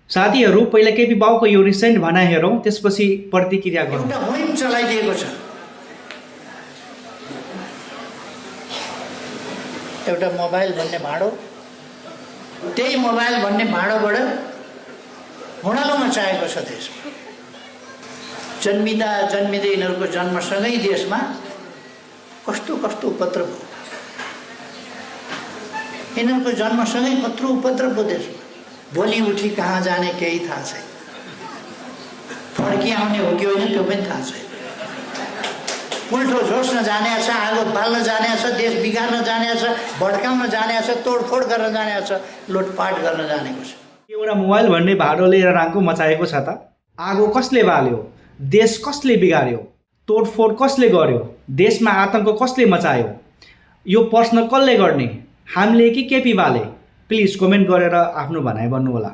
साथीहरू पहिला केपी बाउको यो रिसेन्ट भनाइ हेरौँ, त्यसपछि प्रतिक्रिया गरौँ। एउटा मुहिम चलाइदिएको छ। एउटा मोबाइल भन्ने भाँडो, त्यही मोबाइल भन्ने भाँडोबाट हुँडालो मचाएको छ देशमा। जन्मिँदा यिनीहरूको जन्मसँगै देशमा कस्तो कस्तो उपद्रव हो। यिनीहरूको जन्मसँगै कत्रो उपद्रव हो देशमा। भोलि उठी कहाँ जाने केही थाहा छैन, फर्की आउने हो कि होइन त्यो पनि थाहा छैन। उल्टो झोस्न जाने छ, आगो बाल्न जाने छ, देश बिगार्न जाने छ, भड्काउन जाने छ, तोडफोड गर्न जाने छ, लुटपाट गर्न जानेको छ। एउटा मोबाइल भन्ने भाँडोले राङ्को मचाएको छ त। आगो कसले बाल्यो, देश कसले बिगार्यो, तोडफोड कसले गर्यो, देशमा आतङ्क कसले मचायो, यो प्रश्न कसले गर्ने, हामीले कि केपी बाले? प्लिज कमेन्ट गरेर आफ्नो भनाइ भन्नुहोला।